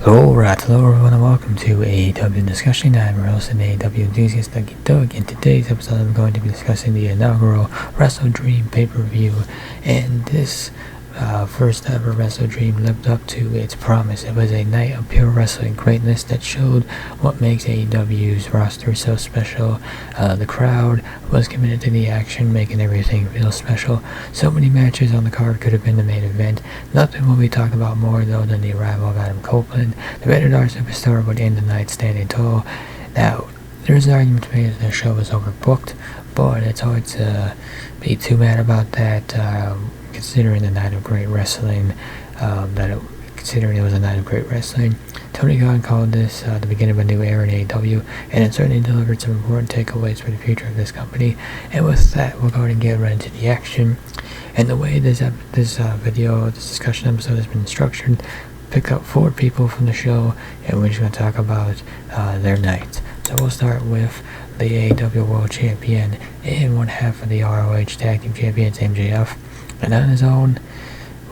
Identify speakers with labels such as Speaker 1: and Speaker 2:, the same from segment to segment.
Speaker 1: Alright, hello everyone and welcome to AEW Discussion. I'm your host and AEW enthusiast Dougie Doug. In today's episode I'm going to be discussing the inaugural WrestleDream pay-per-view, and this first ever WrestleDream lived up to its promise. It was a night of pure wrestling greatness that showed what makes AEW's roster so special. The crowd was committed to the action, making everything feel special. So many matches on the card could have been the main event. Nothing will be talked about more though than the arrival of Adam Copeland. The rated R superstar would end the night standing tall. Now, there's an argument made that the show was overbooked, but it's hard to be too mad about that, considering the night of great wrestling, considering it was a night of great wrestling. Tony Khan called this the beginning of a new era in AEW, and it certainly delivered some important takeaways for the future of this company. And with that, we're going to get right into the action. And the way this discussion episode has been structured, pick up 4 people from the show, and we're just going to talk about their night. So we'll start with the AEW World Champion and one half of the ROH Tag Team Champions, MJF. And on his own,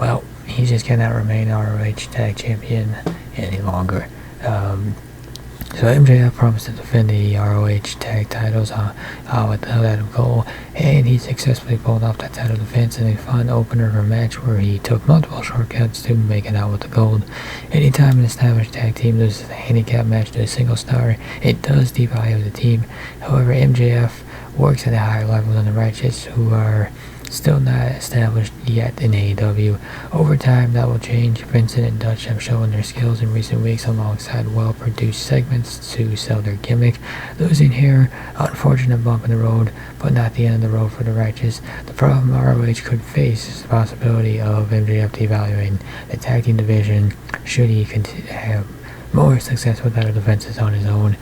Speaker 1: well, he just cannot remain ROH Tag Champion any longer. So MJF promised to defend the ROH Tag titles with that goal, and he successfully pulled off that title defense in a fun opener of a match where he took multiple shortcuts to make it out with the gold. Anytime an established tag team loses a handicap match to a single star, it does devalue the team. However, MJF works at a higher level than the Righteous, who are still not established yet in AEW. Over time, that will change. Vincent and Dutch have shown their skills in recent weeks alongside well-produced segments to sell their gimmick. Losing here, unfortunate bump in the road, but not the end of the road for the Righteous. The problem ROH could face is the possibility of MJF devaluing the tag team division should he have more success with title defenses on his own.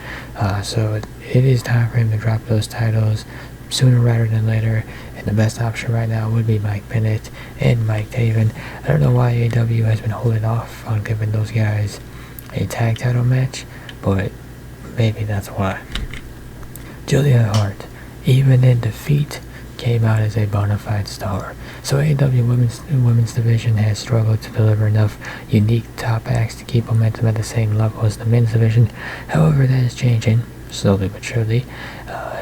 Speaker 1: So it is time for him to drop those titles sooner rather than later, and the best option right now would be Mike Bennett and Mike Taven. I don't know why AEW has been holding off on giving those guys a tag title match, but maybe that's why. Julia Hart, even in defeat, came out as a bona fide star. So AEW women's division has struggled to deliver enough unique top acts to keep momentum at the same level as the men's division. However, that is changing, slowly but surely.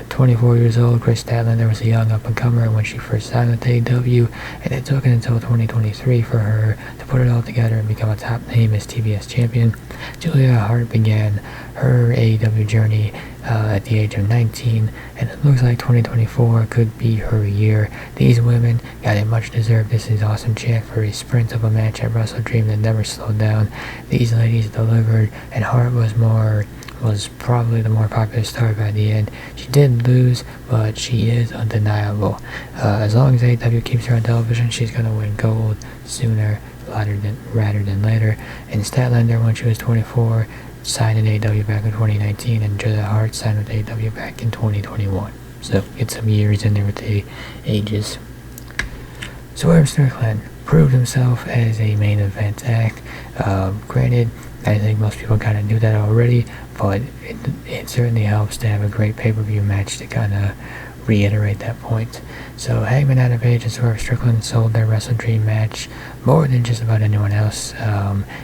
Speaker 1: 24 years old, Chris Statlander was a young up-and-comer when she first signed with AEW, and it took until 2023 for her to put it all together and become a top name as TBS champion. Julia Hart began her AEW journey at the age of 19, and it looks like 2024 could be her year. These women got a much-deserved "This Is Awesome" chant for a sprint of a match at WrestleDream that never slowed down. These ladies delivered, and Hart was probably the more popular star by the end. She did lose, but she is undeniable. As long as AEW keeps her on television, she's going to win gold sooner rather than later. And Statlander, when she was 24, signed in AEW back in 2019, and Julia Hart signed with AEW back in 2021. So get some years in there with the ages. Swerve Strickland proved himself as a main event act. Granted, I think most people kind of knew that already, but it certainly helps to have a great pay-per-view match to kind of reiterate that point. So Hangman Adam Page and Swerve Strickland sold their WrestleDream match more than just about anyone else.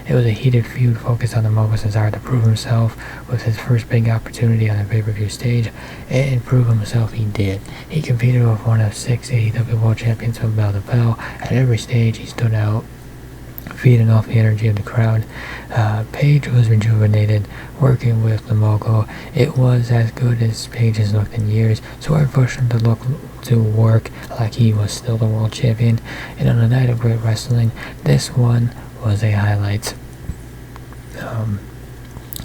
Speaker 1: It was a heated feud focused on the mogul's desire to prove himself with his first big opportunity on the pay-per-view stage, and prove himself he did. He competed with one of 6 AEW World Champions from bell to bell. At every stage, he stood out, feeding off the energy of the crowd. Page was rejuvenated working with the mogul. It was as good as Page has looked in years, so I pushed him to work like he was still the world champion. And on a night of great wrestling, this one was a highlight.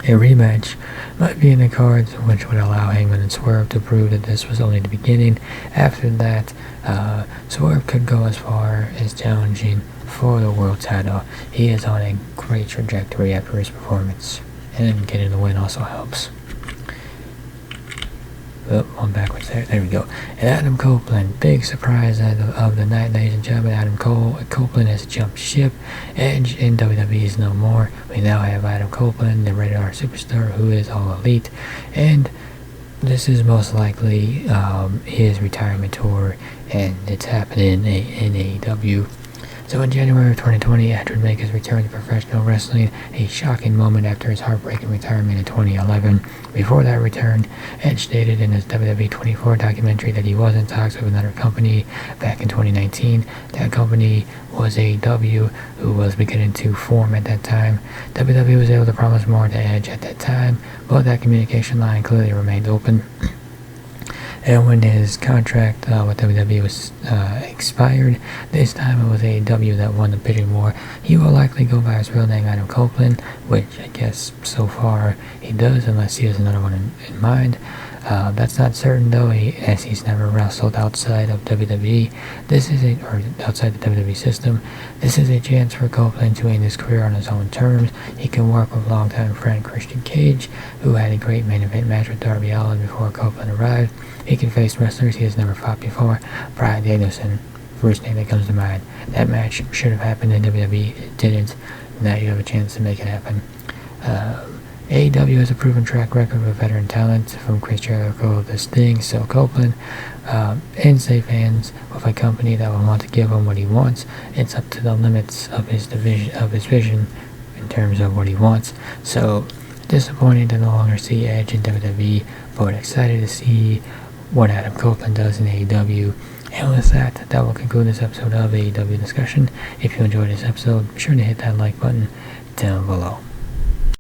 Speaker 1: A rematch might be in the cards, which would allow Hangman and Swerve to prove that this was only the beginning. After that, Swerve could go as far as challenging for the world title. He is on a great trajectory after his performance, and getting the win also helps. Oh, one backwards there we go. And Adam Copeland, big surprise of the night, ladies and gentlemen. Adam Copeland has jumped ship, and in WWE is no more. We now have Adam Copeland, the rated R superstar, who is all elite, and this is most likely his retirement tour, and it's happening in AEW. So in January of 2020, Edge would make his return to professional wrestling, a shocking moment after his heartbreaking retirement in 2011. Before that return, Edge stated in his WWE 24 documentary that he was in talks with another company back in 2019. That company was AEW, who was beginning to form at that time. WWE was able to promise more to Edge at that time, but that communication line clearly remained open. And when his contract with WWE was expired, this time it was AEW that won the bidding war. He will likely go by his real name, Adam Copeland, which I guess so far he does, unless he has another one in mind. That's not certain though, as he's never wrestled outside of WWE. Or outside the WWE system. This is a chance for Copeland to end his career on his own terms. He can work with longtime friend Christian Cage, who had a great main event match with Darby Allin before Copeland arrived. He can face wrestlers he has never fought before. Bryan Danielson, first name that comes to mind. That match should have happened in WWE. It didn't. Now you have a chance to make it happen. AEW has a proven track record with veteran talent, from Chris Jericho to Sting, so Copeland, in safe hands with a company that will want to give him what he wants. It's up to the limits of his vision in terms of what he wants. So disappointed to no longer see Edge in WWE, but excited to see what Adam Copeland does in AEW. And with that will conclude this episode of AEW Discussion. If you enjoyed this episode, be sure to hit that like button down below.